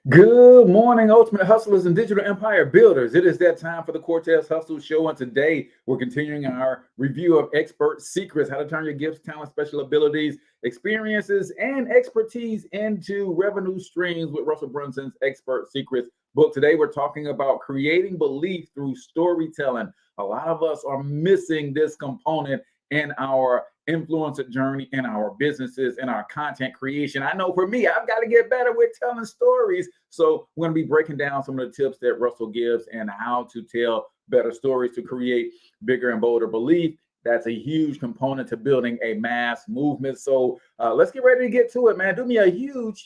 Good morning, Ultimate Hustlers and Digital Empire Builders. It is that time for the Cortez Hustle Show, and today we're continuing our review of expert secrets, how to turn your gifts, talents, special abilities, experiences, and expertise into revenue streams with Russell Brunson's Expert Secrets book. Today we're talking about creating belief through storytelling. A lot of us are missing this component in our influencer journey, in our businesses, in our content creation. I know for me, I've got to get better with telling stories. So we're going to be breaking down some of the tips that Russell gives and how to tell better stories to create bigger and bolder belief. That's a huge component to building a mass movement. So let's get ready to get to it, man. Do me a huge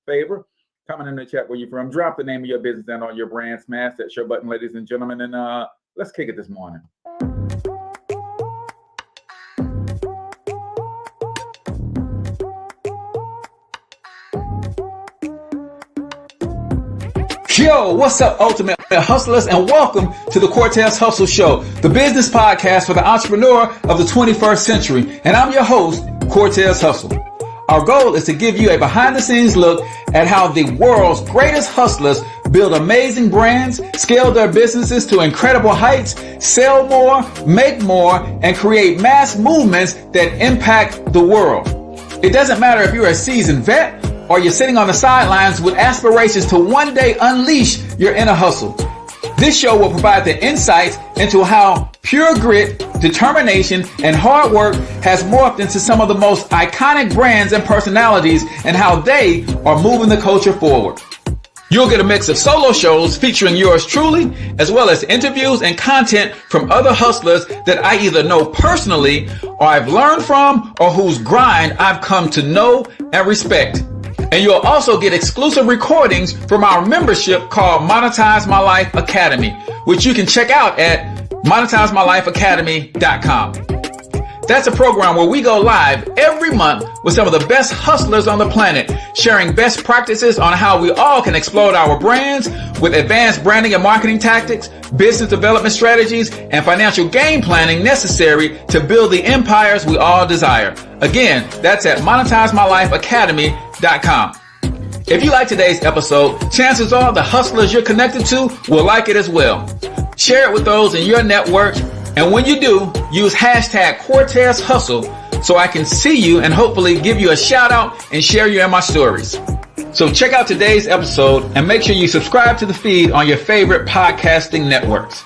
favor. Comment in the chat where you're from. Drop the name of your business and on your brand. Smash that share button, ladies and gentlemen. And let's kick it this morning. Yo, what's up, Ultimate Hustlers, and welcome to the Cortez Hustle Show, the business podcast for the entrepreneur of the 21st century. And I'm your host, Cortez Hustle. Our goal is to give you a behind-the-scenes look at how the world's greatest hustlers build amazing brands, scale their businesses to incredible heights, sell more, make more, and create mass movements that impact the world. It doesn't matter if you're a seasoned vet or you're sitting on the sidelines with aspirations to one day unleash your inner hustle. This show will provide the insights into how pure grit, determination, and hard work has morphed into some of the most iconic brands and personalities and how they are moving the culture forward. You'll get a mix of solo shows featuring yours truly, as well as interviews and content from other hustlers that I either know personally or I've learned from or whose grind I've come to know and respect. And you'll also get exclusive recordings from our membership called Monetize My Life Academy, which you can check out at monetizemylifeacademy.com. That's a program where we go live every month with some of the best hustlers on the planet, sharing best practices on how we all can explode our brands with advanced branding and marketing tactics, business development strategies, and financial game planning necessary to build the empires we all desire. Again, that's at monetizemylifeacademy.com. If you like today's episode, chances are the hustlers you're connected to will like it as well. Share it with those in your network. And when you do, use hashtag Cortez Hustle so I can see you and hopefully give you a shout out and share you in my stories. So check out today's episode and make sure you subscribe to the feed on your favorite podcasting networks.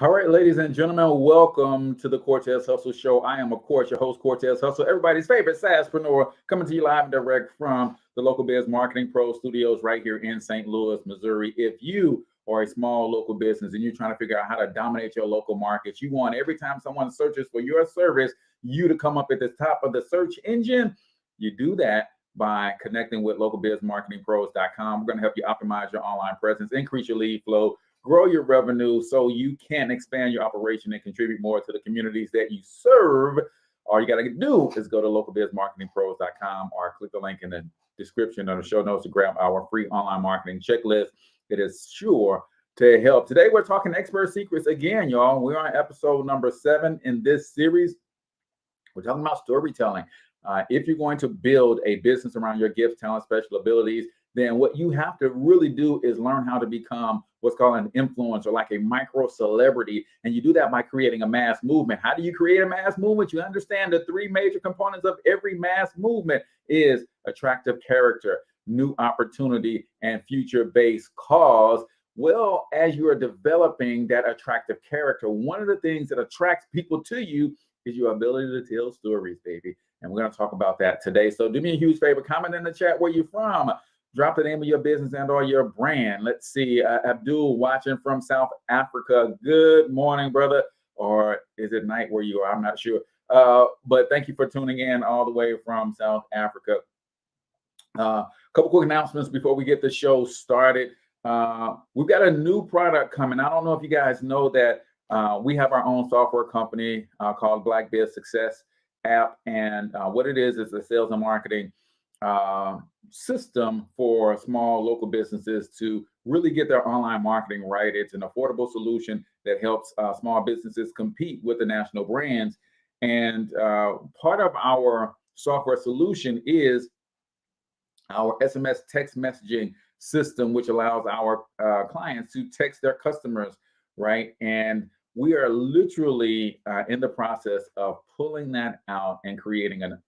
All right, ladies and gentlemen, welcome to the Cortez Hustle Show. I am, of course, your host, Cortez Hustle, everybody's favorite SaaSpreneur, coming to you live and direct from the Local Biz Marketing Pro studios right here in St. Louis, Missouri. If you are a small local business and you're trying to figure out how to dominate your local markets, you want every time someone searches for your service, you to come up at the top of the search engine. You do that by connecting with localbizmarketingpros.com. We're going to help you optimize your online presence, increase your lead flow, grow your revenue so you can expand your operation and contribute more to the communities that you serve. All you got to do is go to localbizmarketingpros.com or click the link in the description or the show notes to grab our free online marketing checklist. It is sure to help. Today, we're talking expert secrets again, y'all. We're on episode number 7 in this series. We're talking about storytelling. If you're going to build a business around your gifts, talents, special abilities, then what you have to really do is learn how to become what's called an influencer, like a micro celebrity. And you do that by creating a mass movement. How do you create a mass movement? You understand the 3 major components of every mass movement is attractive character, new opportunity, and future-based cause. Well, as you are developing that attractive character, one of the things that attracts people to you is your ability to tell stories, baby. And we're going to talk about that today. So do me a huge favor, comment in the chat where you're from. Drop the name of your business and or your brand. Let's see, Abdul watching from South Africa. Good morning, brother. Or is it night where you are? I'm not sure. But thank you for tuning in all the way from South Africa. Couple quick announcements before we get the show started. We've got a new product coming. I don't know if you guys know that we have our own software company called Black Biz Success app. And what it is a sales and marketing system for small local businesses to really get their online marketing right. It's an affordable solution that helps small businesses compete with the national brands. And part of our software solution is our SMS text messaging system, which allows our clients to text their customers, right? And we are literally in the process of pulling that out and creating a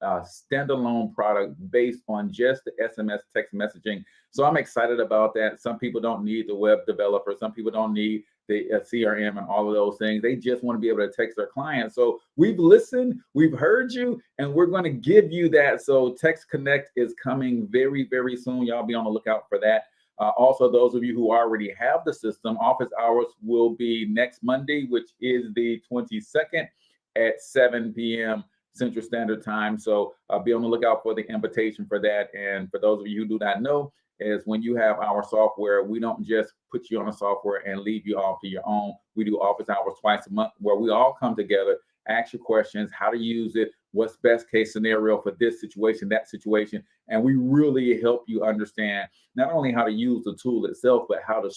standalone product based on just the SMS text messaging. So I'm excited about that. Some people don't need the web developer. Some people don't need the CRM and all of those things. They just want to be able to text their clients. So we've listened, we've heard you, and we're going to give you that. So Text Connect is coming very, very soon. Y'all be on the lookout for that. Also, those of you who already have the system, office hours will be next Monday, which is the 22nd at 7 p.m. Central Standard Time. So be on the lookout for the invitation for that. And for those of you who do not know, is when you have our software, we don't just put you on a software and leave you off to your own. We do office hours twice a month where we all come together, ask you questions, how to use it, what's best case scenario for this situation, that situation. And we really help you understand not only how to use the tool itself, but how to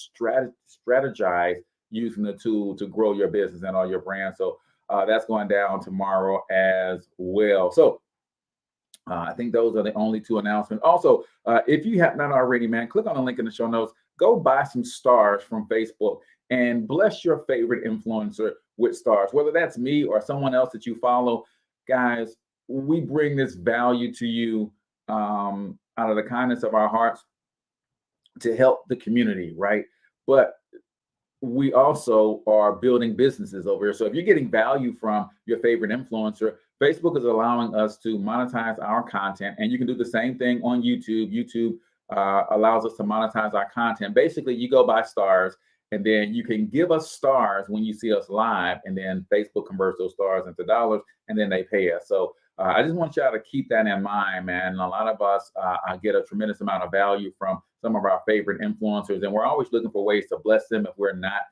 strategize using the tool to grow your business and all your brands. So that's going down tomorrow as well. So I think those are the only two announcements. Also, if you have not already, man, click on the link in the show notes. Go buy some stars from Facebook and bless your favorite influencer with stars, whether that's me or someone else that you follow. Guys, we bring this value to you out of the kindness of our hearts to help the community, right? But we also are building businesses over here. So if you're getting value from your favorite influencer, Facebook is allowing us to monetize our content, and you can do the same thing on YouTube. YouTube allows us to monetize our content. Basically, you go buy stars, and then you can give us stars when you see us live, and then Facebook converts those stars into dollars, and then they pay us. So I just want y'all to keep that in mind, man. A lot of us get a tremendous amount of value from some of our favorite influencers, and we're always looking for ways to bless them if we're not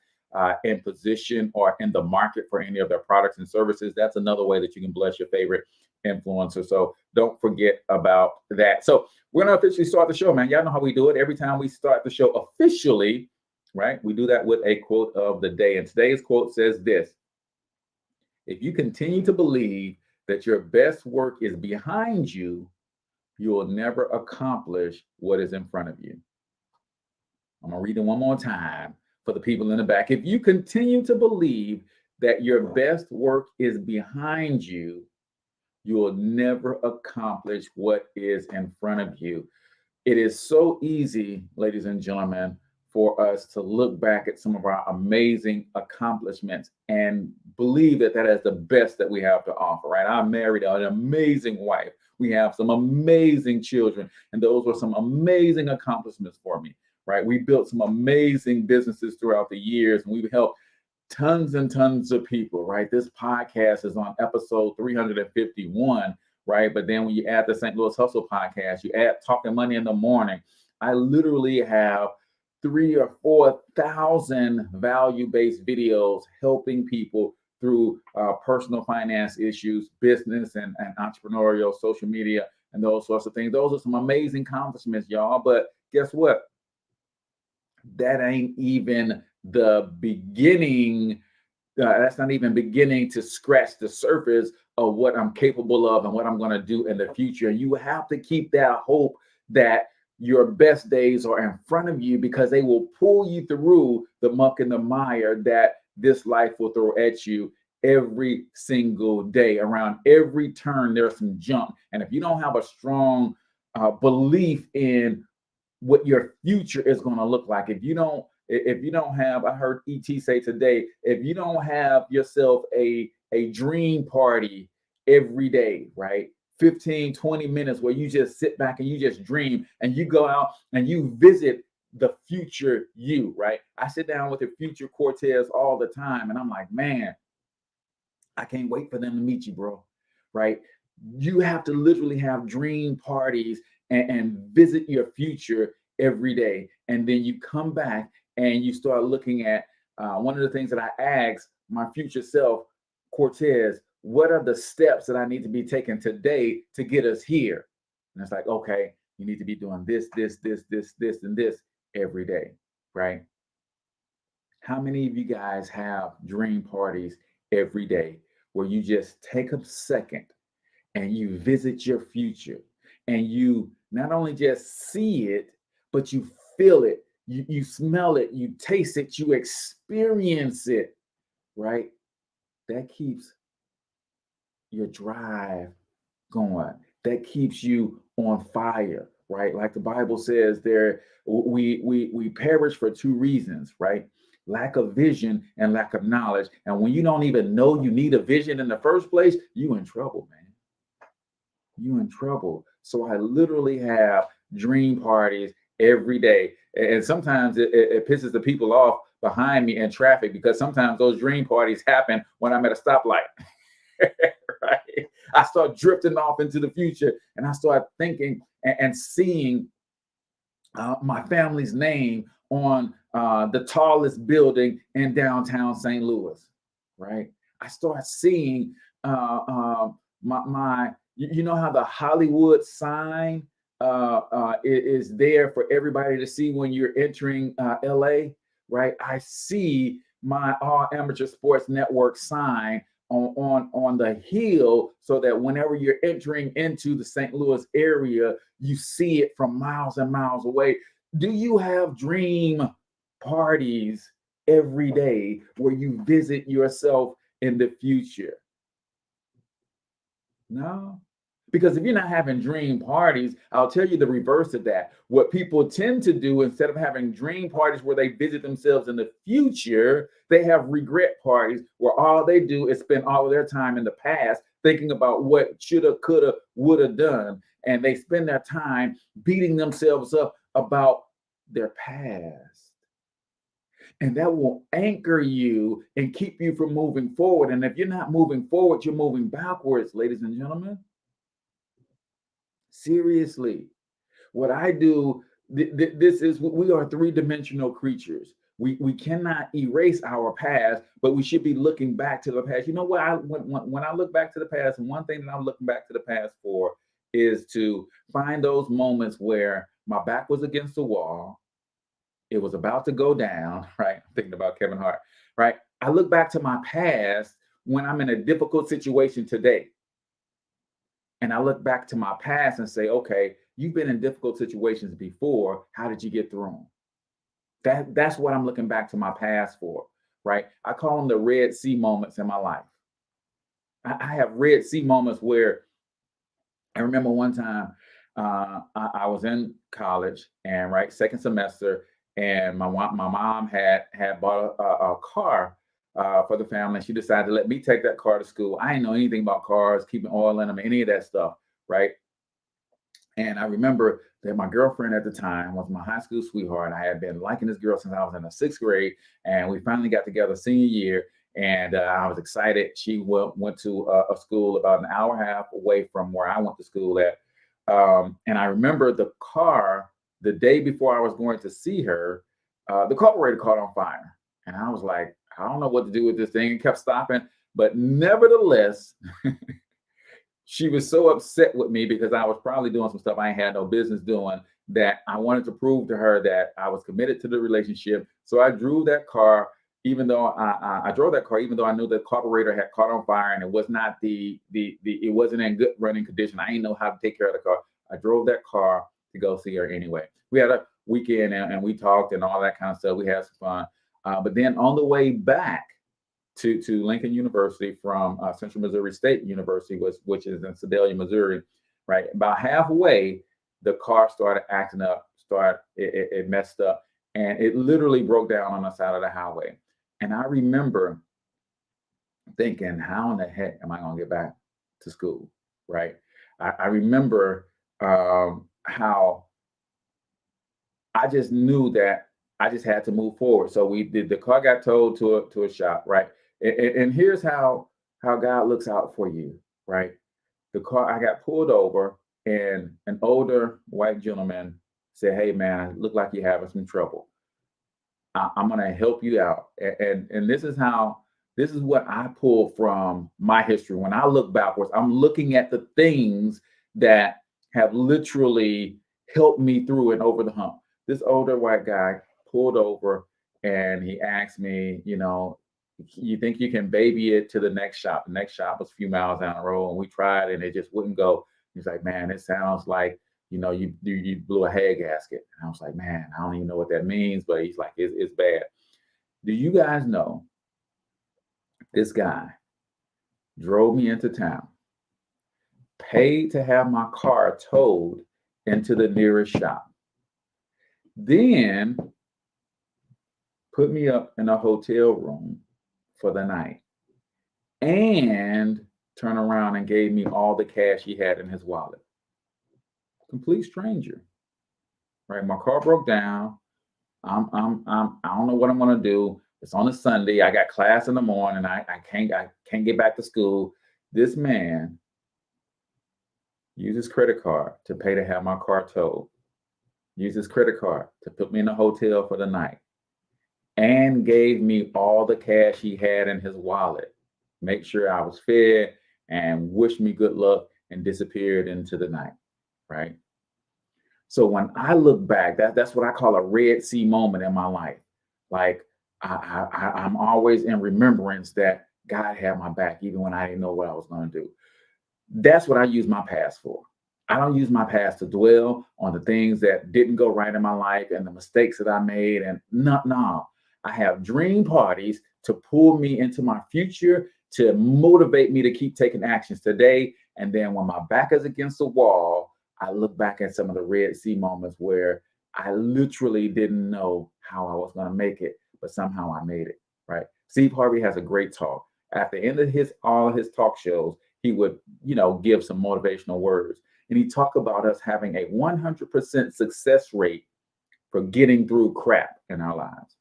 in position or in the market for any of their products and services. That's another way that you can bless your favorite influencer. So don't forget about that. So we're going to officially start the show, man. Y'all know how we do it. Every time we start the show officially, right, we do that with a quote of the day. And today's quote says this: if you continue to believe that your best work is behind you, you will never accomplish what is in front of you. I'm going to read it one more time for the people in the back. If you continue to believe that your best work is behind you, you will never accomplish what is in front of you. It is so easy, ladies and gentlemen, for us to look back at some of our amazing accomplishments and believe that that is the best that we have to offer, right? I married an amazing wife. We have some amazing children, and those were some amazing accomplishments for me, right? We built some amazing businesses throughout the years, and we've helped tons and tons of people, right? This podcast is on episode 351, right? But then when you add the St. Louis Hustle podcast, you add Talking Money in the Morning, I literally have 3,000 or 4,000 value-based videos helping people through personal finance issues, business and entrepreneurial, social media, and those sorts of things. Those are some amazing accomplishments, y'all. But guess what? That ain't even the beginning. That's not even beginning to scratch the surface of what I'm capable of and what I'm going to do in the future. And you have to keep that hope that your best days are in front of you, because they will pull you through the muck and the mire that this life will throw at you every single day. Around every turn, there's some junk. And if you don't have a strong belief in what your future is going to look like, if you don't have, I heard ET say today, if you don't have yourself a dream party every day, right? 15, 20 minutes where you just sit back and you just dream, and you go out and you visit the future you, right? I sit down with the future Cortez all the time, and I'm like, man, I can't wait for them to meet you, bro, right? You have to literally have dream parties and visit your future every day. And then you come back and you start looking at one of the things that I asked my future self, Cortez, what are the steps that I need to be taking today to get us here? And it's like, okay, you need to be doing this, and this every day, right? How many of you guys have dream parties every day where you just take a second and you visit your future, and you not only just see it, but you feel it, you smell it, you taste it, you experience it, right? That keeps your drive going. That keeps you on fire, right? Like the Bible says, there we perish for two reasons, right? Lack of vision and lack of knowledge. And when you don't even know you need a vision in the first place, you in trouble, man. You in trouble. So I literally have dream parties every day. And sometimes it pisses the people off behind me in traffic, because sometimes those dream parties happen when I'm at a stoplight. Right? I start drifting off into the future, and I start thinking and seeing my family's name on the tallest building in downtown St. Louis, right? I start seeing you know how the Hollywood sign is there for everybody to see when you're entering LA, right? I see my All Amateur Sports Network sign on the hill, so that whenever you're entering into the St. Louis area, you see it from miles and miles away. Do you have dream parties every day where you visit yourself in the future? No. Because if you're not having dream parties, I'll tell you the reverse of that. What people tend to do, instead of having dream parties where they visit themselves in the future, they have regret parties where all they do is spend all of their time in the past thinking about what shoulda, coulda, woulda done. And they spend their time beating themselves up about their past. And that will anchor you and keep you from moving forward. And if you're not moving forward, you're moving backwards, ladies and gentlemen. Seriously, what I do, this is, we are three-dimensional creatures. We cannot erase our past, but we should be looking back to the past. You know what? When I look back to the past, and one thing that I'm looking back to the past for is to find those moments where my back was against the wall, it was about to go down, right? I'm thinking about Kevin Hart, right? I look back to my past when I'm in a difficult situation today. And I look back to my past and say, okay, you've been in difficult situations before. How did you get through them? That's what I'm looking back to my past for, right? I call them the Red Sea moments in my life. I have Red Sea moments where I remember one time I was in college, and right, second semester, and my mom had bought a car for the family. She decided to let me take that car to school. I didn't know anything about cars, keeping oil in them, any of that stuff, right? And I remember that my girlfriend at the time was my high school sweetheart. I had been liking this girl since I was in the sixth grade, and we finally got together senior year. And I was excited. She went to a school about an hour and a half away from where I went to school at. And I remember the car, the day before I was going to see her, the carburetor caught on fire. And I was like, I don't know what to do with this thing. It kept stopping. But nevertheless, she was so upset with me because I was probably doing some stuff I ain't had no business doing, that I wanted to prove to her that I was committed to the relationship. So I drove that car, even though I drove that car, even though I knew the carburetor had caught on fire and it was not it wasn't in good running condition. I didn't know how to take care of the car. I drove that car to go see her anyway. We had a weekend, and we talked and all that kind of stuff. We had some fun. But then on the way back to Lincoln University from Central Missouri State University, which is in Sedalia, Missouri, right? About halfway, the car started acting up, it messed up, and it literally broke down on the side of the highway. And I remember thinking, how in the heck am I going to get back to school, right? I remember how I just knew that I just had to move forward. So the car got towed to a shop, right? And here's how God looks out for you, right? The car, I got pulled over, and an older white gentleman said, "Hey man, look like you're having some trouble. I'm gonna help you out." And this is what I pull from my history. When I look backwards, I'm looking at the things that have literally helped me through and over the hump. This older white guy pulled over, and he asked me, you think you can baby it to the next shop. The next shop was a few miles down the road, and we tried, and it just wouldn't go. He's like, man, it sounds like you blew a head gasket. And I was like, man, I don't even know what that means, but he's like, it's bad. Do you guys know this guy drove me into town, paid to have my car towed into the nearest shop, then put me up in a hotel room for the night, and turn around and gave me all the cash he had in his wallet? Complete stranger, right? My car broke down. I don't know what I'm gonna do. It's on a Sunday. I got class in the morning. I can't get back to school. This man used his credit card to pay to have my car towed. Used his credit card to put me in a hotel for the night, and gave me all the cash he had in his wallet. Make sure I was fed and wished me good luck and disappeared into the night, right? So when I look back, that's what I call a Red Sea moment in my life. Like I'm always in remembrance that God had my back, even when I didn't know what I was going to do. That's what I use my past for. I don't use my past to dwell on the things that didn't go right in my life and the mistakes that I made. And no. I have dream parties to pull me into my future, to motivate me to keep taking actions today. And then when my back is against the wall, I look back at some of the Red Sea moments where I literally didn't know how I was going to make it, but somehow I made it, right? Steve Harvey has a great talk. At the end of all his talk shows, he would, give some motivational words. And he talked about us having a 100% success rate for getting through crap in our lives.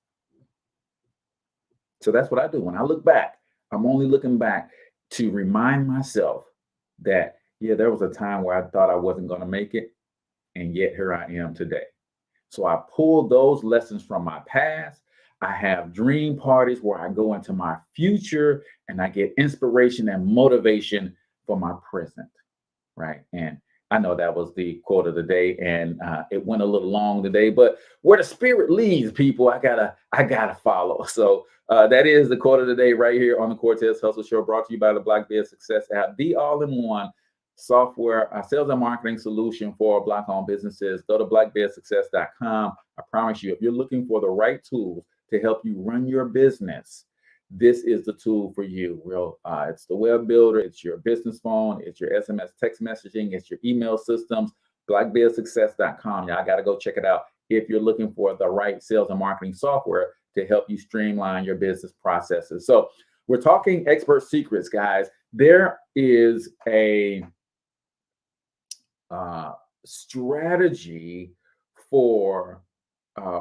So that's what I do. When I look back, I'm only looking back to remind myself that, yeah, there was a time where I thought I wasn't going to make it, and yet here I am today. So I pull those lessons from my past. I have dream parties where I go into my future and I get inspiration and motivation for my present, right? And I know that was the quote of the day, and it went a little long today, but where the spirit leads, people, I gotta follow. So that is the quote of the day right here on the Cortez Hustle Show, brought to you by the Black-Beard Success app, the all-in-one software, sales and marketing solution for Black-owned businesses. Go to blackbeardsuccess.com. I promise you, if you're looking for the right tools to help you run your business, this is the tool for you. It's the web builder, it's your business phone, it's your SMS text messaging, it's your email systems. blackbeardsuccess.com. Y'all got to go check it out if you're looking for the right sales and marketing software to help you streamline your business processes. So we're talking expert secrets, guys. There is a strategy for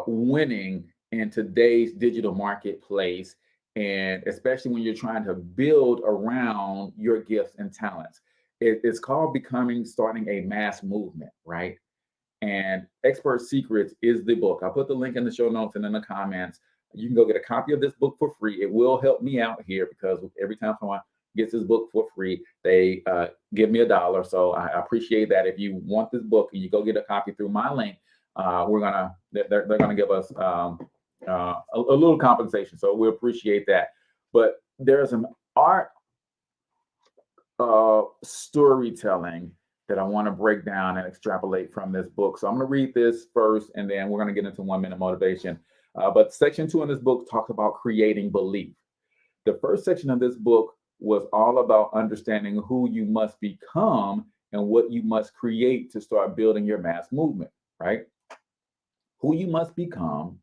winning in today's digital marketplace, and especially when you're trying to build around your gifts and talents. It's called starting a mass movement, right? And Expert Secrets is the book. I'll put the link in the show notes and in the comments. You can go get a copy of this book for free. It will help me out here, because every time someone gets this book for free, they give me $1. So I appreciate that. If you want this book and you go get a copy through my link, they're gonna give us a little compensation. So we appreciate that. But there's an art of storytelling that I want to break down and extrapolate from this book. So I'm going to read this first, and then we're going to get into 1 minute motivation. But section 2 in this book talks about creating belief. The first section of this book was all about understanding who you must become and what you must create to start building your mass movement, right? Who you must become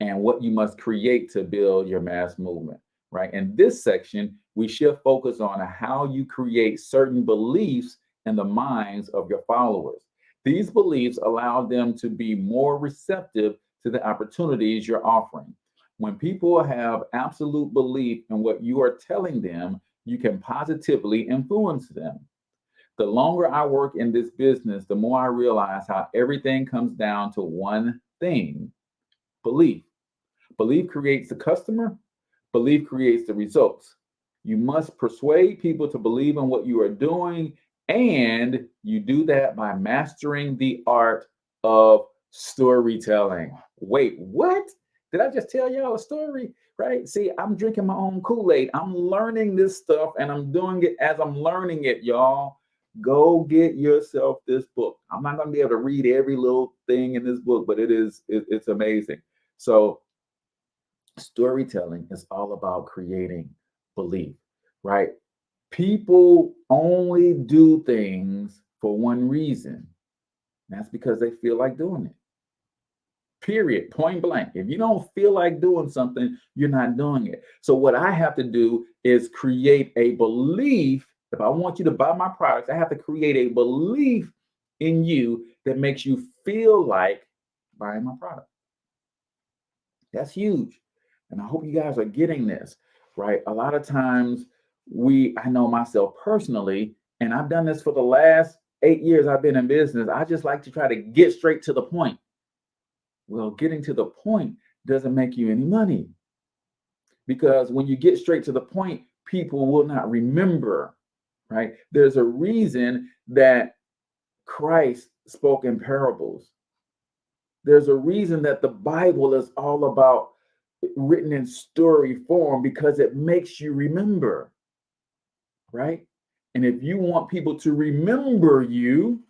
and what you must create to build your mass movement, right? In this section, we shift focus on how you create certain beliefs in the minds of your followers. These beliefs allow them to be more receptive to the opportunities you're offering. When people have absolute belief in what you are telling them, you can positively influence them. The longer I work in this business, the more I realize how everything comes down to one thing: belief. Belief creates the customer. Belief creates the results. You must persuade people to believe in what you are doing, and you do that by mastering the art of storytelling. Wait, what? Did I just tell y'all a story? right? See, I'm drinking my own Kool-Aid. I'm learning this stuff and I'm doing it as I'm learning it, y'all. Go get yourself this book. I'm not going to be able to read every little thing in this book, but it's amazing. So storytelling is all about creating belief, right? People only do things for one reason. That's because they feel like doing it. Period. Point blank. If you don't feel like doing something, you're not doing it. So what I have to do is create a belief. If I want you to buy my products, I have to create a belief in you that makes you feel like buying my product. That's huge. And I hope you guys are getting this, right? A lot of times I know myself personally, and I've done this for the last 8 years I've been in business. I just like to try to get straight to the point. Well, getting to the point doesn't make you any money, because when you get straight to the point, people will not remember, right? There's a reason that Christ spoke in parables. There's a reason that the Bible is all about written in story form, because it makes you remember, right? And if you want people to remember you,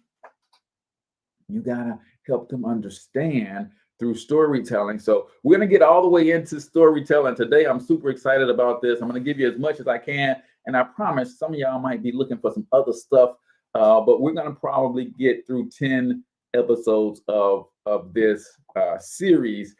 you gotta help them understand through storytelling. So we're going to get all the way into storytelling today. I'm super excited about this. I'm going to give you as much as I can. And I promise some of y'all might be looking for some other stuff, but we're going to probably get through 10 episodes of this series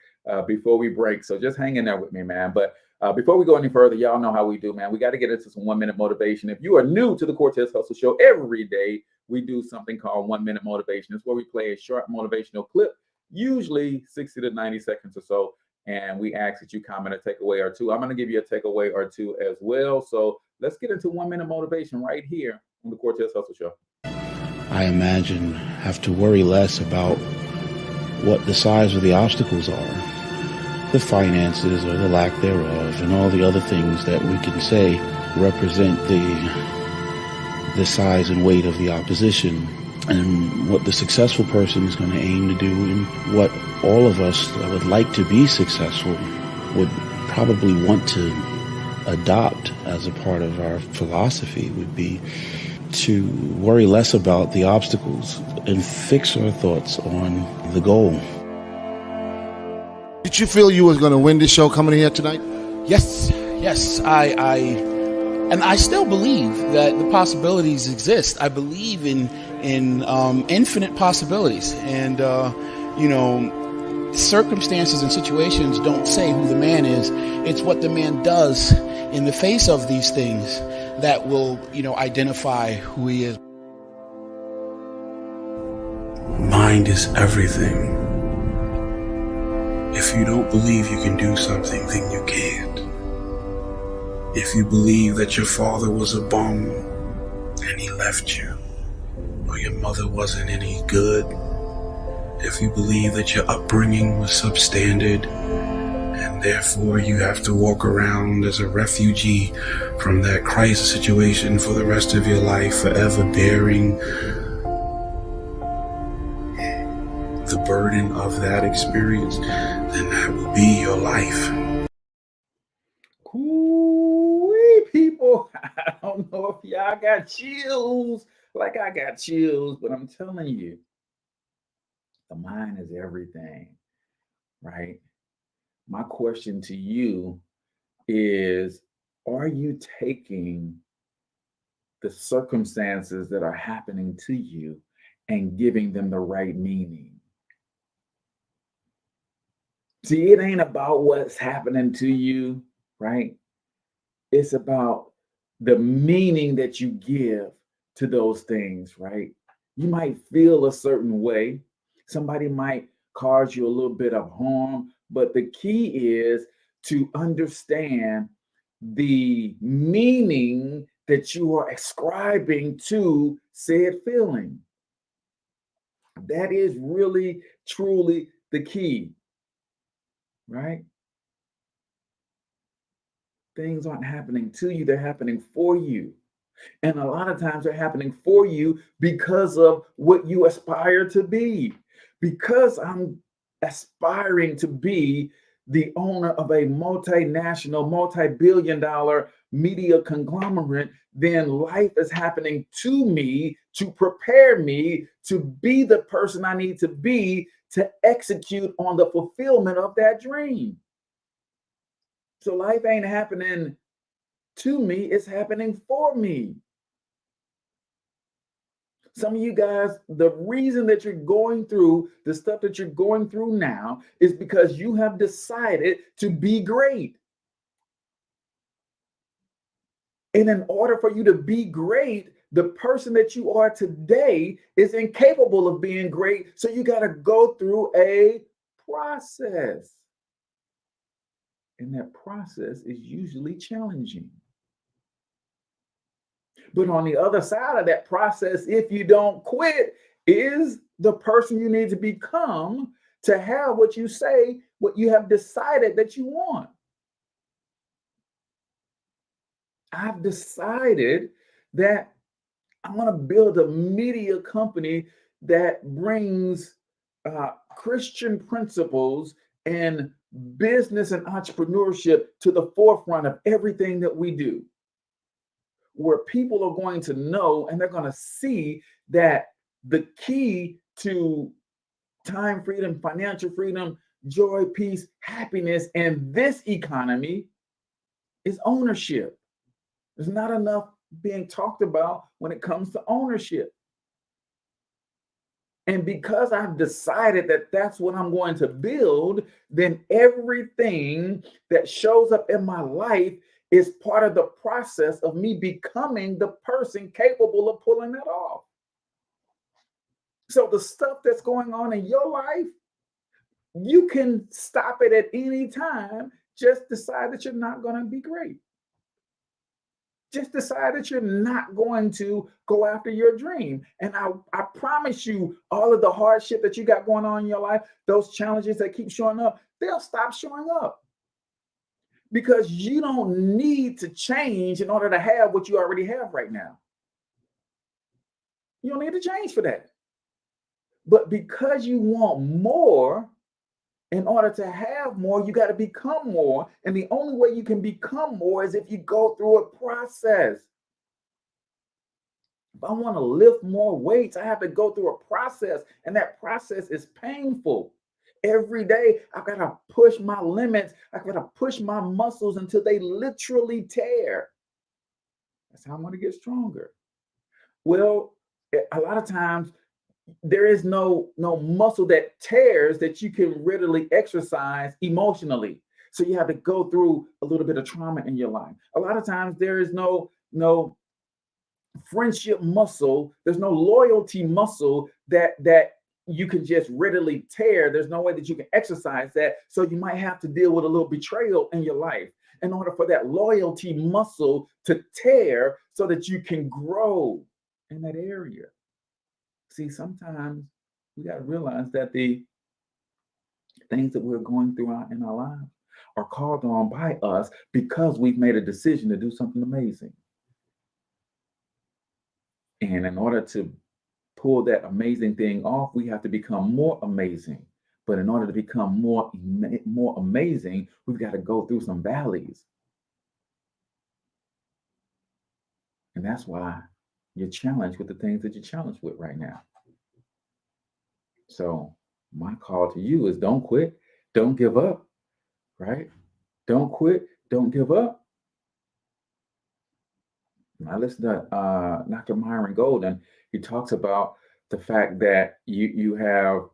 before we break. So just hang in there with me, man. But before we go any further, y'all know how we do, man. We got to get into some 1-minute motivation. If you are new to the Cortez Hustle Show, every day we do something called 1-minute motivation. It's where we play a short motivational clip, usually 60 to 90 seconds or so, and we ask that you comment a takeaway or two. I'm going to give you a takeaway or two as well. So let's get into 1-minute motivation right here on the Cortez Hustle Show. I imagine have to worry less about what the size of the obstacles are, the finances or the lack thereof, and all the other things that we can say represent the size and weight of the opposition, and what the successful person is going to aim to do, and what all of us that would like to be successful would probably want to adopt as a part of our philosophy would be to worry less about the obstacles and fix our thoughts on the goal. Did you feel you was going to win this show coming here tonight? Yes. I still believe that the possibilities exist. I believe in infinite possibilities, and circumstances and situations don't say who the man is. It's what the man does in the face of these things that will, identify who he is. Mind is everything. If you don't believe you can do something, then you can't. If you believe that your father was a bum and he left you, or your mother wasn't any good, if you believe that your upbringing was substandard and therefore you have to walk around as a refugee from that crisis situation for the rest of your life, forever bearing the burden of that experience, then that will be your life. Cool, people. I don't know if y'all got chills like I got chills, but I'm telling you, the mind is everything, right? My question to you is, are you taking the circumstances that are happening to you and giving them the right meaning? See, it ain't about what's happening to you, right? It's about the meaning that you give to those things, right? You might feel a certain way. Somebody might cause you a little bit of harm, but the key is to understand the meaning that you are ascribing to said feeling. That is really, truly the key, right? Things aren't happening to you, they're happening for you. And a lot of times they're happening for you because of what you aspire to be. Because I'm aspiring to be the owner of a multinational, multi-billion dollar media conglomerate, then life is happening to me to prepare me to be the person I need to be to execute on the fulfillment of that dream. So life ain't happening to me, it's happening for me. Some of you guys, the reason that you're going through the stuff that you're going through now is because you have decided to be great. And in order for you to be great, the person that you are today is incapable of being great. So you got to go through a process. And that process is usually challenging. But on the other side of that process, if you don't quit, is the person you need to become to have what you say, what you have decided that you want. I've decided that I'm going to build a media company that brings Christian principles and business and entrepreneurship to the forefront of everything that we do, where people are going to know and they're going to see that the key to time freedom, financial freedom, joy, peace, happiness, and this economy is ownership. There's not enough being talked about when it comes to ownership. And because I've decided that that's what I'm going to build, then everything that shows up in my life is part of the process of me becoming the person capable of pulling that off. So the stuff that's going on in your life, you can stop it at any time. Just decide that you're not going to be great. Just decide that you're not going to go after your dream. And I promise you, all of the hardship that you got going on in your life, those challenges that keep showing up, they'll stop showing up. Because you don't need to change in order to have what you already have right now. You don't need to change for that. But because you want more, in order to have more, you got to become more. And the only way you can become more is if you go through a process. If I want to lift more weights, I have to go through a process. And that process is painful. Every day, I've got to push my limits. I've got to push my muscles until they literally tear. That's how I'm going to get stronger. Well, a lot of times, there is no muscle that tears that you can readily exercise emotionally. So you have to go through a little bit of trauma in your life. A lot of times there is no friendship muscle. There's no loyalty muscle that you can just readily tear. There's no way that you can exercise that. So you might have to deal with a little betrayal in your life in order for that loyalty muscle to tear so that you can grow in that area. See, sometimes we got to realize that the things that we're going through in our lives are called on by us because we've made a decision to do something amazing. And in order to pull that amazing thing off, we have to become more amazing. But in order to become more amazing, we've got to go through some valleys. And that's why you're challenged with the things that you're challenged with right now. So my call to you is don't quit, don't give up, right? Don't quit, don't give up. I listen to Dr. Myron Golden. He talks about the fact that you have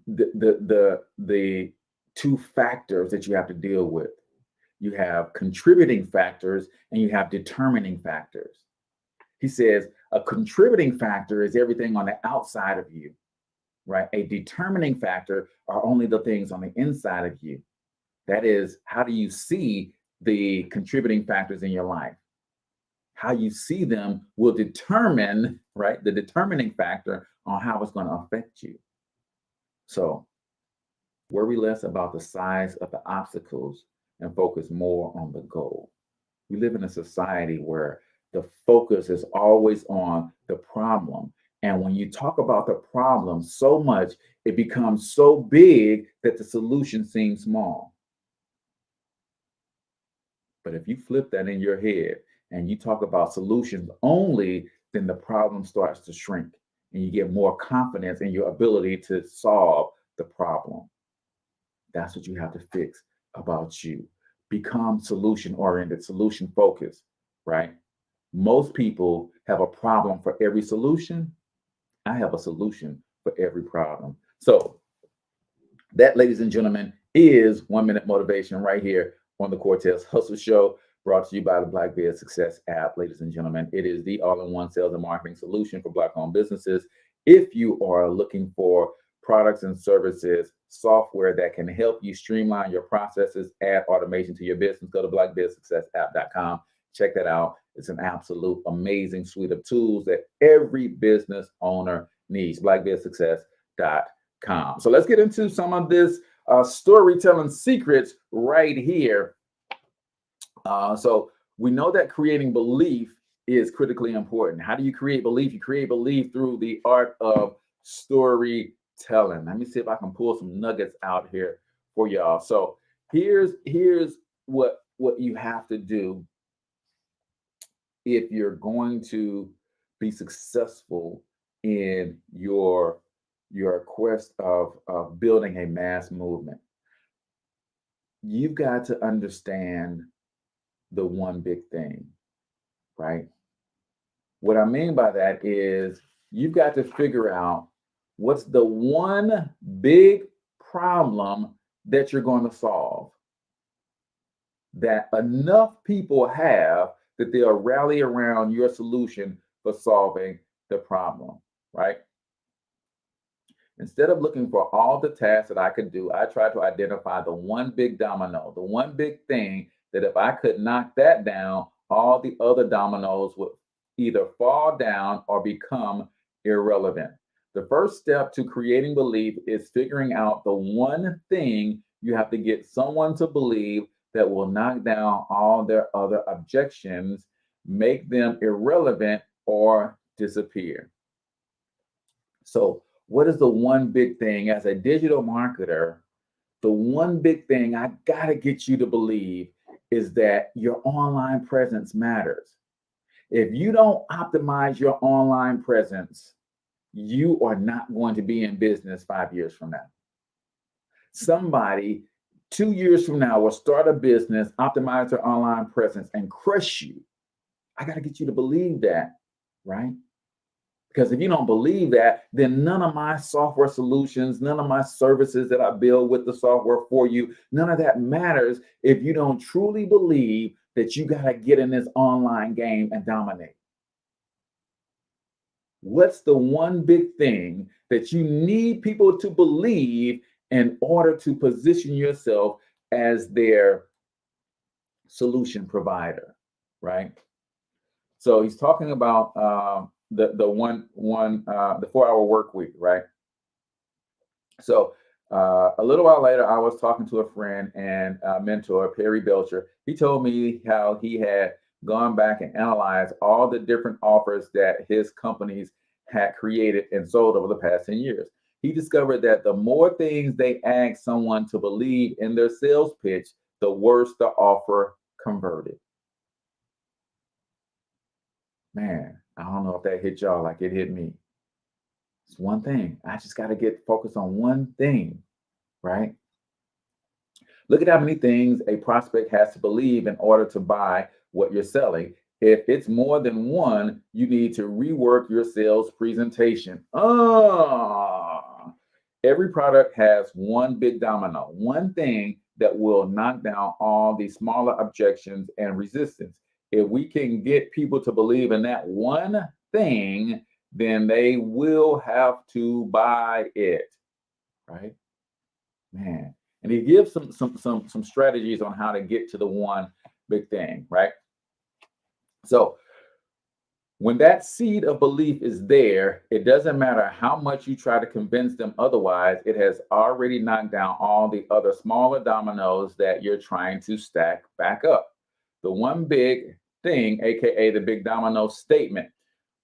the two factors that you have to deal with. You have contributing factors and you have determining factors. He says a contributing factor is everything on the outside of you, right? A determining factor are only the things on the inside of you. That is, how do you see the contributing factors in your life? How you see them will determine, right, the determining factor on how it's going to affect you. So worry less about the size of the obstacles and focus more on the goal. We live in a society where the focus is always on the problem And when you talk about the problem so much, it becomes so big that the solution seems small. But if you flip that in your head and you talk about solutions only, then the problem starts to shrink and you get more confidence in your ability to solve the problem. That's what you have to fix about you. Become solution oriented, solution focused, right? Most people have a problem for every solution. I have a solution for every problem. So, that, ladies and gentlemen, is 1 Minute Motivation right here on the Cortez Hustle Show, brought to you by the Black Biz Success app. Ladies and gentlemen, it is the all-in-one sales and marketing solution for Black-owned businesses. If you are looking for products and services, software that can help you streamline your processes, add automation to your business, go to blackbizsuccessapp.com. Check that out. It's an absolute amazing suite of tools that every business owner needs. blackbizsuccess.com. So let's get into some of this storytelling secrets right here. So we know that creating belief is critically important. How do you create belief? You create belief through the art of storytelling. Let me see if I can pull some nuggets out here for y'all. So here's what you have to do if you're going to be successful in your quest of building a mass movement. You've got to understand the one big thing, right? What I mean by that is you've got to figure out what's the one big problem that you're going to solve that enough people have that they'll rally around your solution for solving the problem, right? Instead of looking for all the tasks that I could do, I try to identify the one big domino, the one big thing that if I could knock that down, all the other dominoes would either fall down or become irrelevant. The first step to creating belief is figuring out the one thing you have to get someone to believe that will knock down all their other objections, make them irrelevant, or disappear. So, what is the one big thing as a digital marketer? The one big thing I got to get you to believe is that your online presence matters. If you don't optimize your online presence, you are not going to be in business 5 years from now. Somebody 2 years from now will start a business, optimize their online presence, and crush you. I got to get you to believe that, right? Because if you don't believe that, then none of my software solutions, none of my services that I build with the software for you, none of that matters if you don't truly believe that you got to get in this online game and dominate. What's the one big thing that you need people to believe in order to position yourself as their solution provider, right? So he's talking about the 4-hour work week, right? So a little while later, I was talking to a friend and mentor, Perry Belcher. He told me how he had gone back and analyzed all the different offers that his companies had created and sold over the past 10 years. He discovered that the more things they asked someone to believe in their sales pitch, the worse the offer converted. Man, I don't know if that hit y'all like it hit me. It's one thing. I just got to get focused on one thing, right? Look at how many things a prospect has to believe in order to buy what you're selling. If it's more than one, you need to rework your sales presentation. Every product has one big domino, one thing that will knock down all the smaller objections and resistance. If we can get people to believe in that one thing, then they will have to buy it, right? Man. And he gives some strategies on how to get to the one big thing, right? So when that seed of belief is there, it doesn't matter how much you try to convince them otherwise, it has already knocked down all the other smaller dominoes that you're trying to stack back up. The one big thing, aka the big domino statement.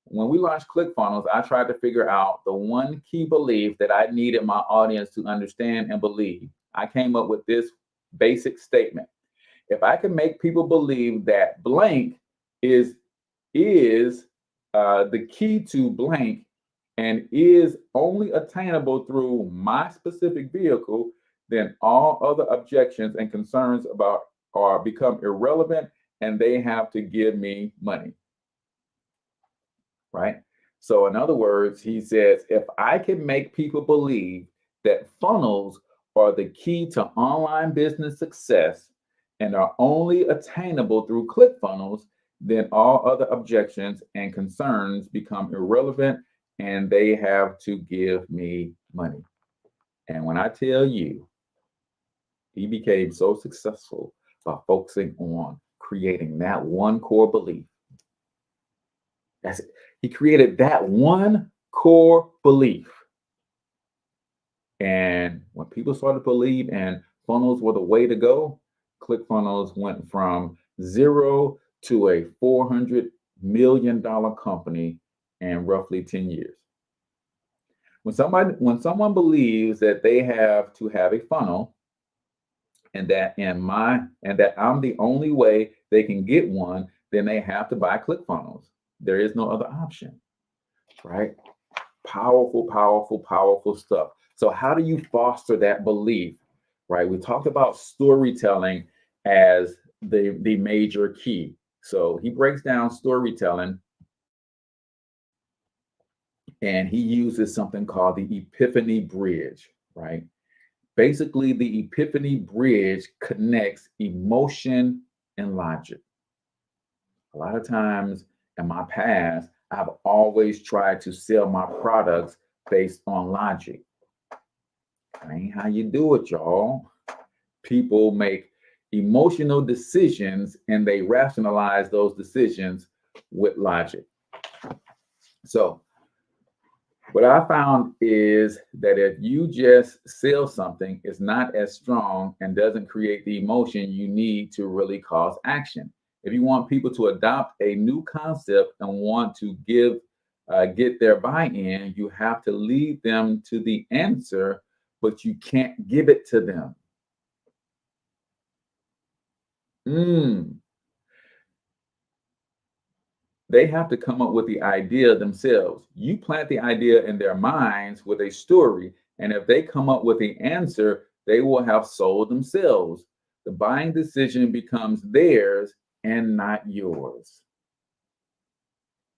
when we launched ClickFunnels, I tried to figure out the one key belief that I needed my audience to understand and believe. I came up with this basic statement. If I can make people believe that blank is the key to blank and is only attainable through my specific vehicle, then all other objections and concerns about are become irrelevant and they have to give me money. Right? So in other words, he says, if I can make people believe that funnels are the key to online business success and are only attainable through ClickFunnels, then all other objections and concerns become irrelevant and they have to give me money. And when I tell you, he became so successful by focusing on creating that one core belief. That's it. He created that one core belief. And when people started to believe and funnels were the way to go, ClickFunnels went from 0 to a $400 million company in roughly 10 years. When someone believes that they have to have a funnel and that I'm the only way they can get one, then they have to buy ClickFunnels. There is no other option, right? Powerful, powerful, powerful stuff. So how do you foster that belief, right? We talked about storytelling as the major key. So he breaks down storytelling and he uses something called the epiphany bridge, right? Basically, the epiphany bridge connects emotion and logic. A lot of times in my past, I've always tried to sell my products based on logic. That ain't how you do it, y'all. People make emotional decisions and they rationalize those decisions with logic. So what I found is that if you just sell something, it's not as strong and doesn't create the emotion you need to really cause action. If you want people to adopt a new concept and want to get their buy-in, you have to lead them to the answer, but you can't give it to them. They have to come up with the idea themselves. You plant the idea in their minds with a story, and if they come up with the answer, they will have sold themselves. The buying decision becomes theirs and not yours.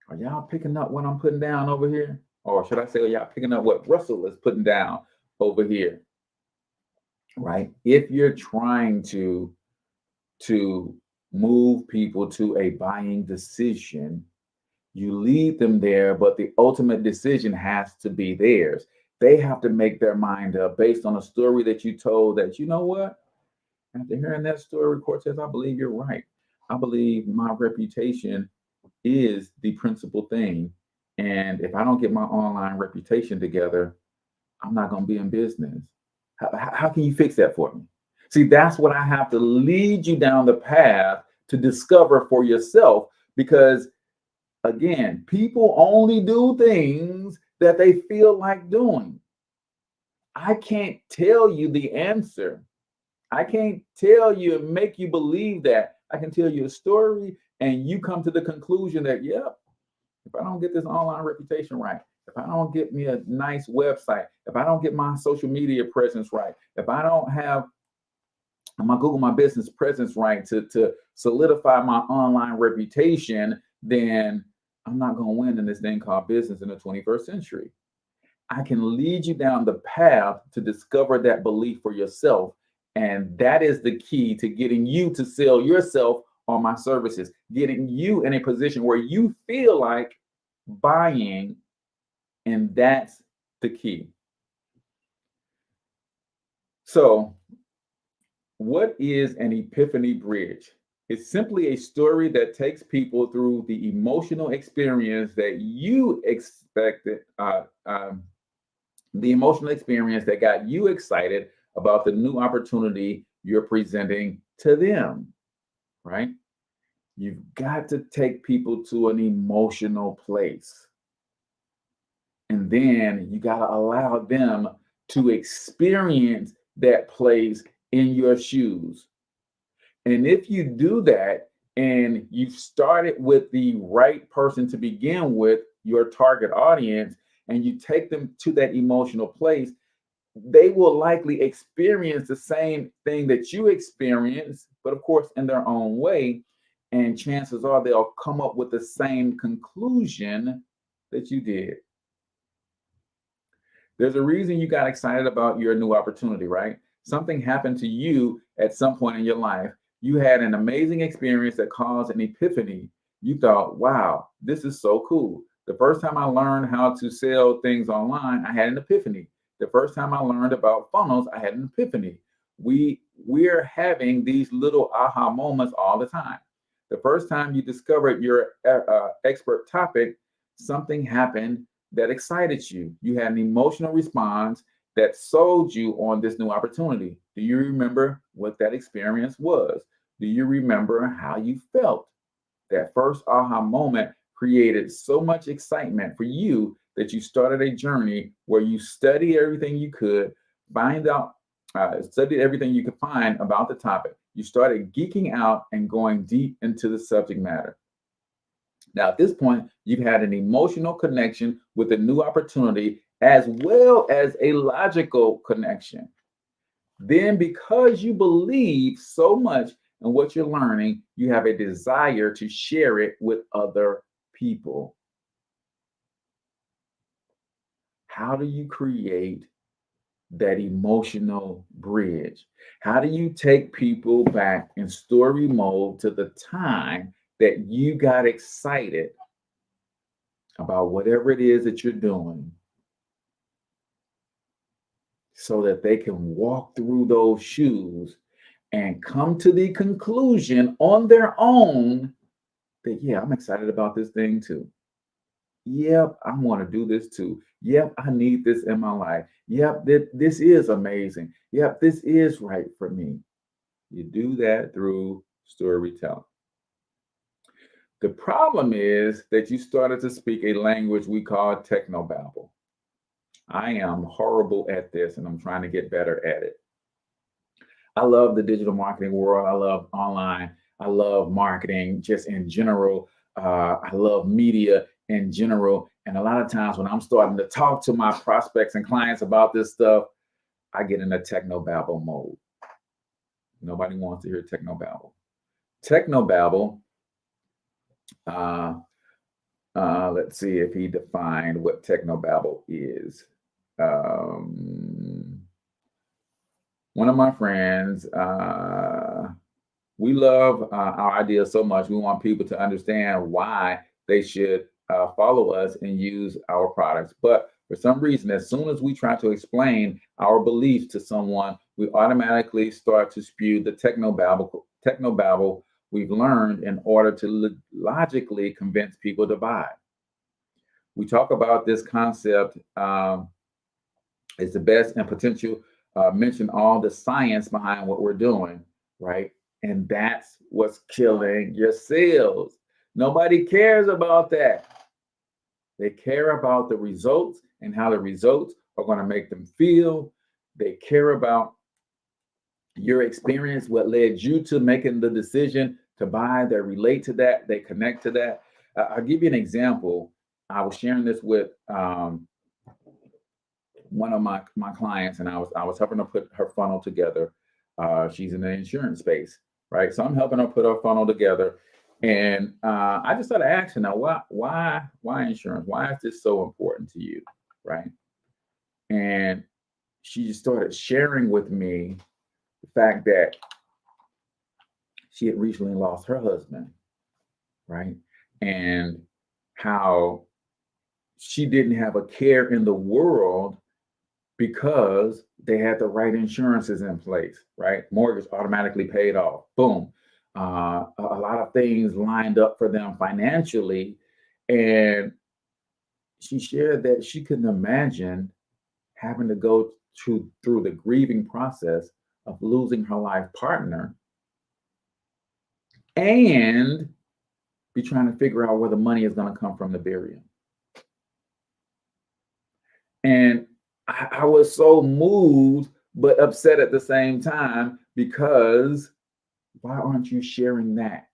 Are y'all picking up what I'm putting down over here? Or should I say, are y'all picking up what Russell is putting down over here? Right? If you're trying to move people to a buying decision, you lead them there, but the ultimate decision has to be theirs. They have to make their mind up based on a story that you told that, you know what? After hearing that story, Cortez, I believe you're right. I believe my reputation is the principal thing. And if I don't get my online reputation together, I'm not going to be in business. How can you fix that for me? See, that's what I have to lead you down the path to discover for yourself, because again, people only do things that they feel like doing. I can't tell you the answer. I can't tell you and make you believe that. I can tell you a story and you come to the conclusion that, yep, if I don't get this online reputation right, if I don't get me a nice website, if I don't get my social media presence right, if I don't have my Google My Business presence right to solidify my online reputation, then I'm not going to win in this thing called business in the 21st century. I can lead you down the path to discover that belief for yourself. And that is the key to getting you to sell yourself on my services, getting you in a position where you feel like buying. And that's the key. So, what is an epiphany bridge? It's simply a story that takes people through the emotional experience that you expected, the emotional experience that got you excited about the new opportunity you're presenting to them, right? You've got to take people to an emotional place. And then you got to allow them to experience that place in your shoes. And if you do that and you started with the right person to begin with, your target audience, and you take them to that emotional place, they will likely experience the same thing that you experience, but of course, in their own way. And chances are they'll come up with the same conclusion that you did. There's a reason you got excited about your new opportunity, right? Something happened to you at some point in your life. You had an amazing experience that caused an epiphany. You thought, wow, this is so cool. The first time I learned how to sell things online, I had an epiphany. The first time I learned about funnels, I had an epiphany. We're having these little aha moments all the time. The first time you discovered your expert topic, something happened that excited you. You had an emotional response that sold you on this new opportunity. Do you remember what that experience was? Do you remember how you felt? That first aha moment created so much excitement for you that you started a journey where you studied everything you could, studied everything you could find about the topic. You started geeking out and going deep into the subject matter. Now, at this point, you've had an emotional connection with a new opportunity as well as a logical connection. Then, because you believe so much in what you're learning, you have a desire to share it with other people. How do you create that emotional bridge? How do you take people back in story mode to the time that you got excited about whatever it is that you're doing so that they can walk through those shoes and come to the conclusion on their own that, yeah, I'm excited about this thing too. Yep, I want to do this too. Yep, I need this in my life. Yep, this is amazing. Yep, this is right for me. You do that through storytelling. The problem is that you started to speak a language we call technobabble. I am horrible at this and I'm trying to get better at it. I love the digital marketing world. I love online. I love marketing just in general. I love media in general. And a lot of times when I'm starting to talk to my prospects and clients about this stuff, I get in a technobabble mode. Nobody wants to hear technobabble. Technobabble, let's see if he defined what technobabble is. One of my friends, we love our ideas so much. We want people to understand why they should follow us and use our products. But for some reason, as soon as we try to explain our beliefs to someone, we automatically start to spew the technobabble we've learned in order to logically convince people to buy. We talk about this concept is the best and potential, mention all the science behind what we're doing, right? And that's what's killing your sales. Nobody cares about that. They care about the results and how the results are going to make them feel. They care about your experience, what led you to making the decision to buy. They relate to that. They connect to that. I'll give you an example. I was sharing this with one of my clients, and I was helping her put her funnel together. She's in the insurance space, right? So I'm helping her put her funnel together, and I just started asking her, why insurance? Why is this so important to you, right? And she just started sharing with me the fact that she had recently lost her husband, right? And how she didn't have a care in the world because they had the right insurances in place, right? Mortgage automatically paid off. Boom. A lot of things lined up for them financially. And she shared that she couldn't imagine having to go through the grieving process of losing her life partner and be trying to figure out where the money is going to come from to bury him. And I was so moved, but upset at the same time, because why aren't you sharing that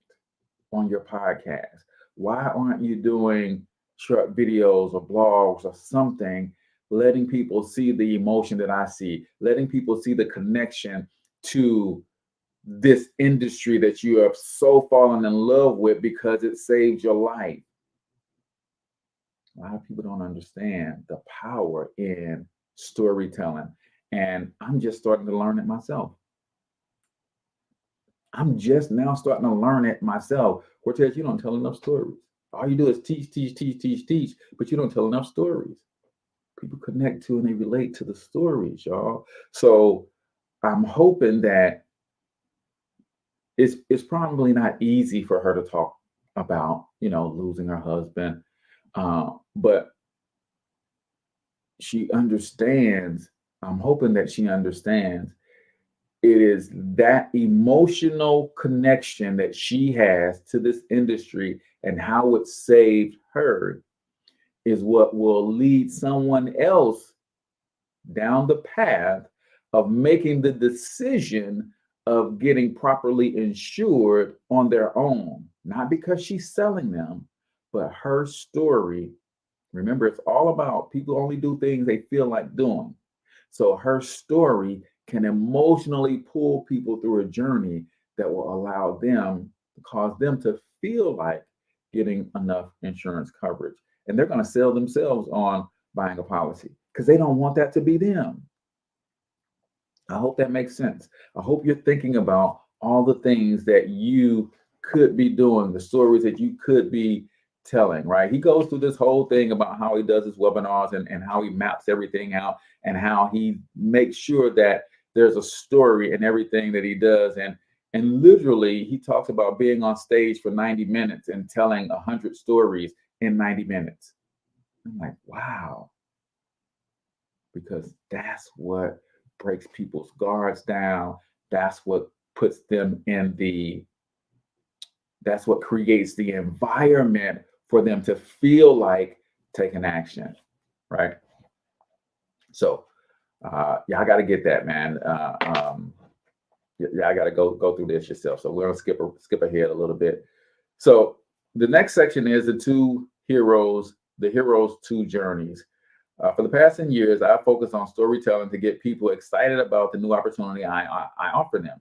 on your podcast? Why aren't you doing short videos or blogs or something, letting people see the emotion that I see, letting people see the connection to this industry that you have so fallen in love with because it saved your life? A lot of people don't understand the power in storytelling. And I'm just starting to learn it myself. I'm just now starting to learn it myself. Cortez, you don't tell enough stories. All you do is teach, but you don't tell enough stories. People connect to and they relate to the stories, y'all. So I'm hoping that it's probably not easy for her to talk about, losing her husband. But she understands. I'm hoping that she understands. It is that emotional connection that she has to this industry and how it saved her is what will lead someone else down the path of making the decision of getting properly insured on their own, not because she's selling them, but her story. Remember, it's all about people only do things they feel like doing. So her story can emotionally pull people through a journey that will allow them, cause them to feel like getting enough insurance coverage. And they're going to sell themselves on buying a policy because they don't want that to be them. I hope that makes sense. I hope you're thinking about all the things that you could be doing, the stories that you could be telling, right? He goes through this whole thing about how he does his webinars and how he maps everything out and how he makes sure that there's a story in everything that he does. And literally, he talks about being on stage for 90 minutes and telling 100 stories in 90 minutes. I'm like, wow. Because that's what breaks people's guards down. That's what puts them that's what creates the environment for them to feel like taking action, right? So, y'all got to get that, man. I got to go through this yourself. So we're gonna skip ahead a little bit. So the next section is the heroes' two journeys. For the past 10 years, I focused on storytelling to get people excited about the new opportunity I offer them.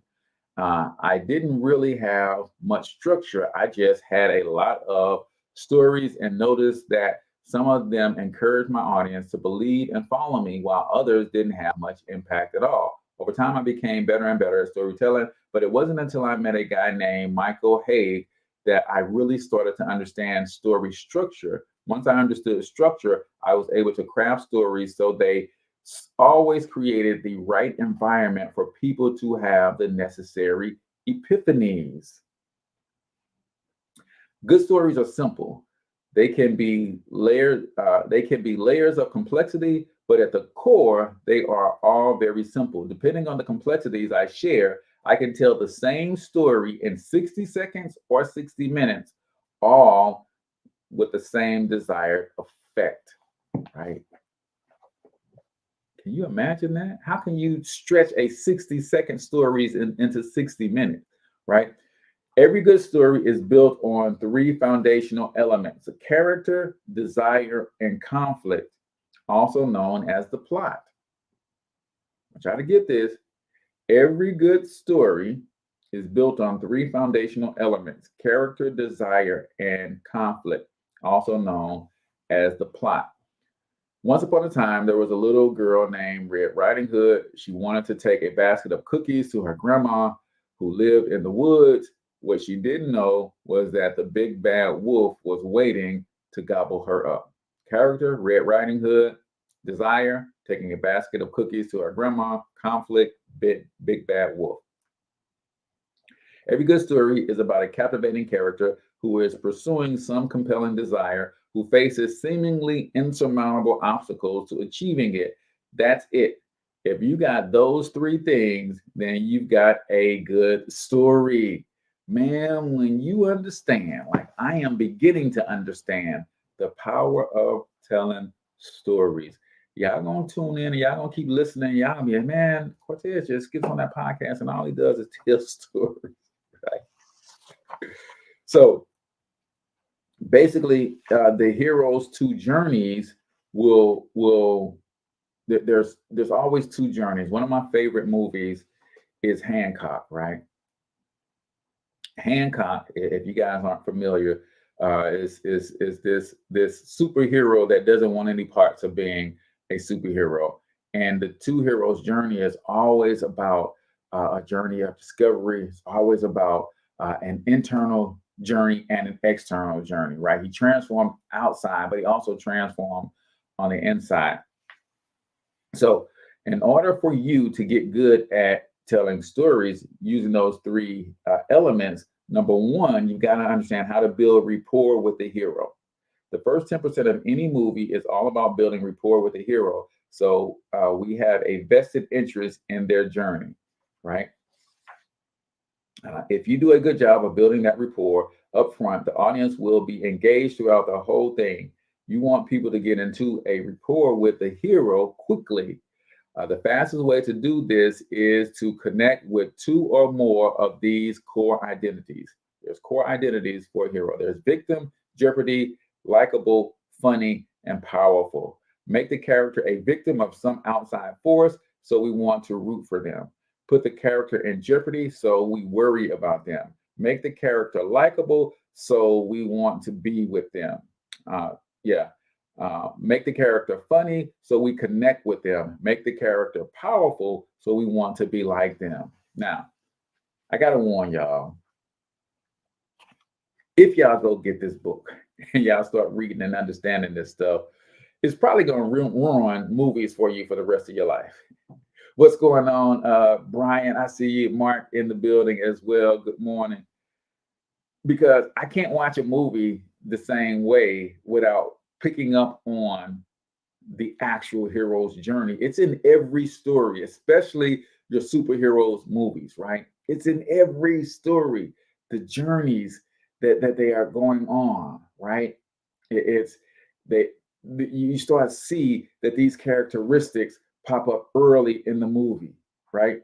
I didn't really have much structure. I just had a lot of stories and noticed that some of them encouraged my audience to believe and follow me, while others didn't have much impact at all. Over time, I became better and better at storytelling, but it wasn't until I met a guy named Michael Haig that I really started to understand story structure. Once I understood structure, I was able to craft stories so they always created the right environment for people to have the necessary epiphanies. Good stories are simple. They can be layered. They can be layers of complexity, but at the core, they are all very simple. Depending on the complexities I share, I can tell the same story in 60 seconds or 60 minutes, all with the same desired effect, right? Can you imagine that? How can you stretch a 60-second stories into 60 minutes, right? Every good story is built on three foundational elements: a character, desire, and conflict, also known as the plot. I try to get this. Every good story is built on three foundational elements: character, desire, and conflict, also known as the plot. Once upon a time, there was a little girl named Red Riding Hood. She wanted to take a basket of cookies to her grandma, who lived in the woods. What she didn't know was that the big bad wolf was waiting to gobble her up. Character, Red Riding Hood. Desire, taking a basket of cookies to her grandma. Conflict, big bad wolf. Every good story is about a captivating character who is pursuing some compelling desire, who faces seemingly insurmountable obstacles to achieving it. That's it. If you got those three things, then you've got a good story. Man, when you understand, like I am beginning to understand the power of telling stories, y'all gonna tune in and y'all gonna keep listening. Y'all gonna be like, man, Cortez just gets on that podcast and all he does is tell stories, right? So basically, the hero's two journeys there's always two journeys. One of my favorite movies is Hancock, right? Hancock, if you guys aren't familiar, is this superhero that doesn't want any parts of being a superhero, and the two heroes' journey is always about a journey of discovery. It's always about an internal journey and an external journey, right? He transformed outside, but he also transformed on the inside. So, in order for you to get good at telling stories using those three elements, number one, you've got to understand how to build rapport with the hero. The first 10% of any movie is all about building rapport with the hero. So we have a vested interest in their journey, right? If you do a good job of building that rapport up front, the audience will be engaged throughout the whole thing. You want people to get into a rapport with the hero quickly. The fastest way to do this is to connect with two or more of these core identities. There's core identities for a hero. There's victim, jeopardy, likable, funny, and powerful. Make the character a victim of some outside force, so we want to root for them. Put the character in jeopardy, so we worry about them. Make the character likable, so we want to be with them. Make the character funny, so we connect with them. Make the character powerful, so we want to be like them. Now, I got to warn y'all, if y'all go get this book and y'all start reading and understanding this stuff, it's probably going to ruin movies for you for the rest of your life. What's going on, Brian? I see you, Mark, in the building as well. Good morning. Because I can't watch a movie the same way without picking up on the actual hero's journey. It's in every story, especially your superheroes movies, right? It's in every story, the journeys that they are going on, right? You start to see that these characteristics pop up early in the movie, right?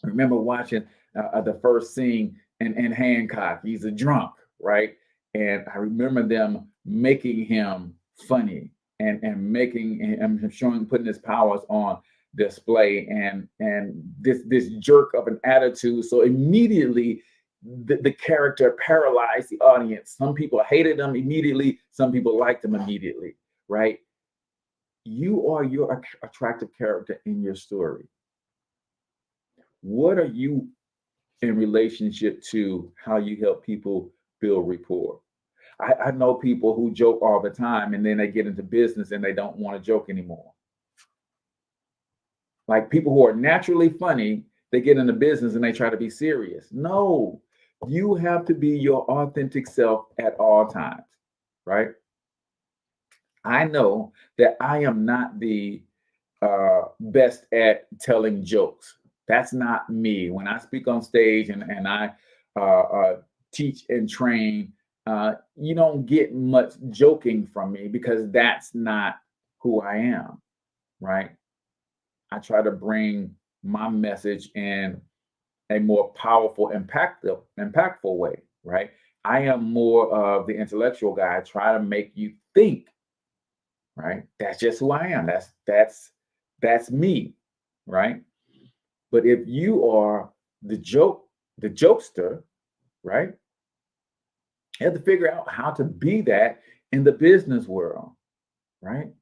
I remember watching the first scene in Hancock. He's a drunk, right? And I remember them making him funny and making him showing, putting his powers on display, and this jerk of an attitude. So immediately the character paralyzed the audience. Some people hated him immediately. Some people liked him immediately, right? You are your attractive character in your story. What are you in relationship to how you help people build rapport? I know people who joke all the time and then they get into business and they don't want to joke anymore. Like people who are naturally funny, they get into business and they try to be serious. No, you have to be your authentic self at all times, right? I know that I am not the best at telling jokes. That's not me. When I speak on stage and I teach and train, you don't get much joking from me because that's not who I am, right? I try to bring my message in a more powerful, impactful way, right? I am more of the intellectual guy. I try to make you think, right? That's just who I am. That's me, right? But if you are the jokester, right? You have to figure out how to be that in the business world, right?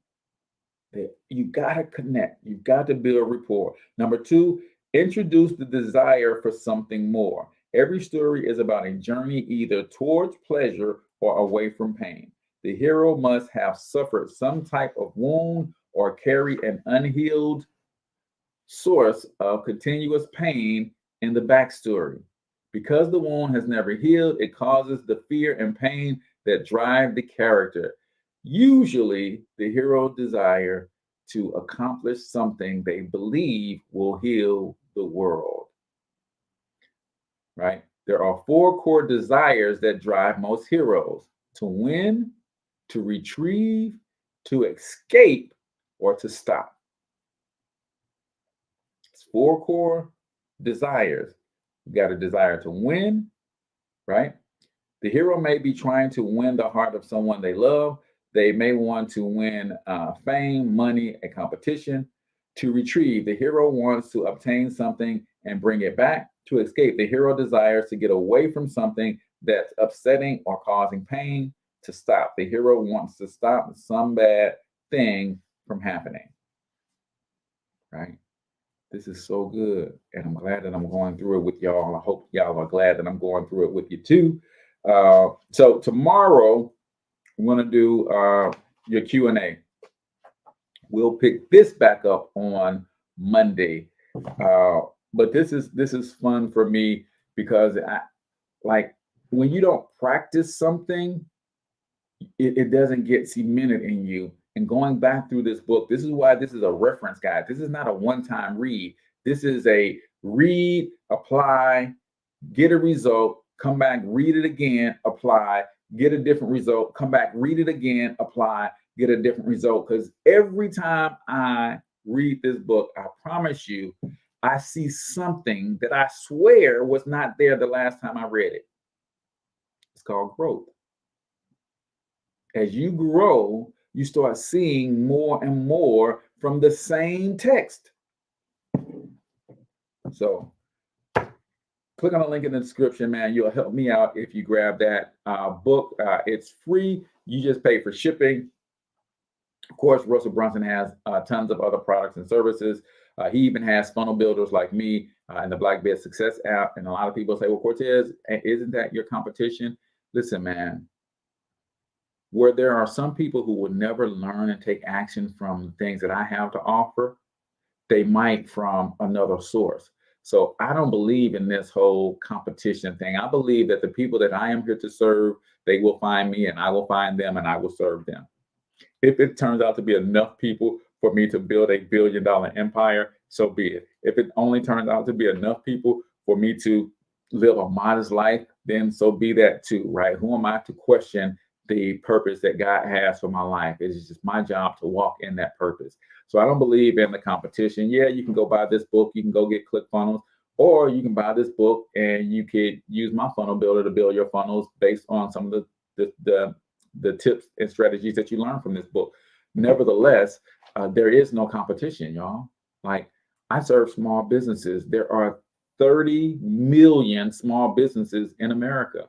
You got to connect. You've got to build rapport. Number two, introduce the desire for something more. Every story is about a journey either towards pleasure or away from pain. The hero must have suffered some type of wound or carry an unhealed source of continuous pain in the backstory. Because the wound has never healed, it causes the fear and pain that drive the character. Usually, the hero desire to accomplish something they believe will heal the world, right? There are 4 core desires that drive most heroes: to win, to retrieve, to escape, or to stop. It's 4 core desires. You got a desire to win, right? The hero may be trying to win the heart of someone they love. They may want to win fame, money, a competition. To retrieve, the hero wants to obtain something and bring it back. To escape, the hero desires to get away from something that's upsetting or causing pain. To stop, the hero wants to stop some bad thing from happening, right? This is so good, and I'm glad that I'm going through it with y'all. I hope y'all are glad that I'm going through it with you too. So tomorrow, I'm going to do your Q&A. We'll pick this back up on Monday. But this is fun for me because when you don't practice something, it doesn't get cemented in you. And going back through this book, this is why this is a reference guide. This is not a one-time read. This is a read, apply, get a result, come back, read it again, apply, get a different result, come back, read it again, apply, get a different result. Because every time I read this book, I promise you, I see something that I swear was not there the last time I read it. It's called growth. As you grow, you start seeing more and more from the same text. So click on the link in the description, man. You'll help me out if you grab that book. It's free. You just pay for shipping. Of course, Russell Brunson has tons of other products and services. He even has funnel builders like me and the Black Bed Success app. And a lot of people say, well, Cortez, isn't that your competition? Listen, man, where there are some people who will never learn and take action from the things that I have to offer, they might from another source. So I don't believe in this whole competition thing. I believe that the people that I am here to serve, they will find me and I will find them and I will serve them. If it turns out to be enough people for me to build a $1 billion empire, so be it. If it only turns out to be enough people for me to live a modest life, then so be that too, right? Who am I to question the purpose that God has for my life? It's just my job to walk in that purpose. So I don't believe in the competition. Yeah, you can go buy this book. You can go get ClickFunnels, or you can buy this book and you could use my funnel builder to build your funnels based on some of the tips and strategies that you learn from this book. Nevertheless, there is no competition, y'all. Like, I serve small businesses. There are 30 million small businesses in America.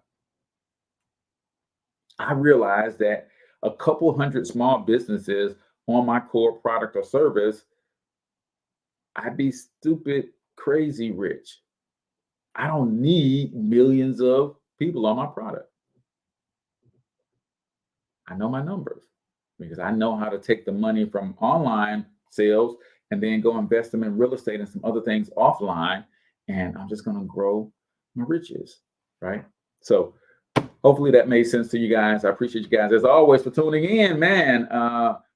I realized that a couple hundred small businesses on my core product or service, I'd be stupid, crazy rich. I don't need millions of people on my product. I know my numbers because I know how to take the money from online sales and then go invest them in real estate and some other things offline. And I'm just going to grow my riches, right? So hopefully that made sense to you guys. I appreciate you guys, as always, for tuning in, man.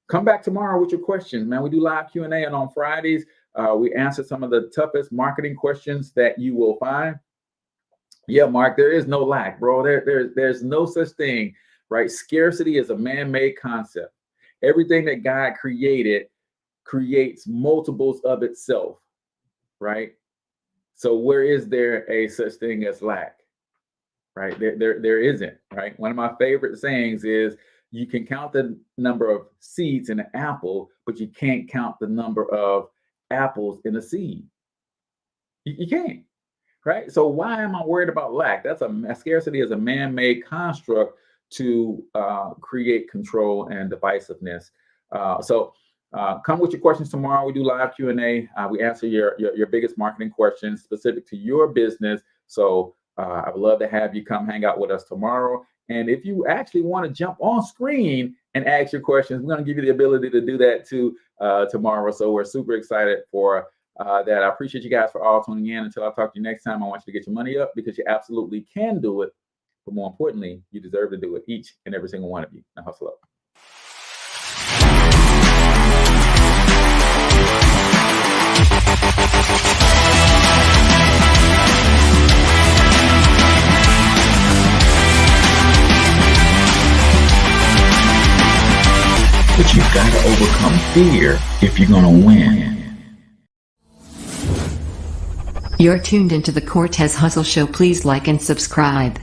Come back tomorrow with your questions, man. We do live Q&A, and on Fridays, we answer some of the toughest marketing questions that you will find. Yeah, Mark, there is no lack, bro. There's no such thing, right? Scarcity is a man-made concept. Everything that God created creates multiples of itself, right? So where is there a such thing as lack? Right? There isn't, right? One of my favorite sayings is, you can count the number of seeds in an apple, but you can't count the number of apples in a seed. You can't, right? So why am I worried about lack? Scarcity is a man-made construct to create control and divisiveness. So come with your questions tomorrow. We do live Q&A. We answer your biggest marketing questions specific to your business. So I would love to have you come hang out with us tomorrow. And if you actually want to jump on screen and ask your questions, we're going to give you the ability to do that too tomorrow. So we're super excited for that. I appreciate you guys for all tuning in. Until I talk to you next time, I want you to get your money up because you absolutely can do it. But more importantly, you deserve to do it, each and every single one of you. Now hustle up. But you've got to overcome fear if you're going to win. You're tuned into the Cortez Hustle Show. Please like and subscribe.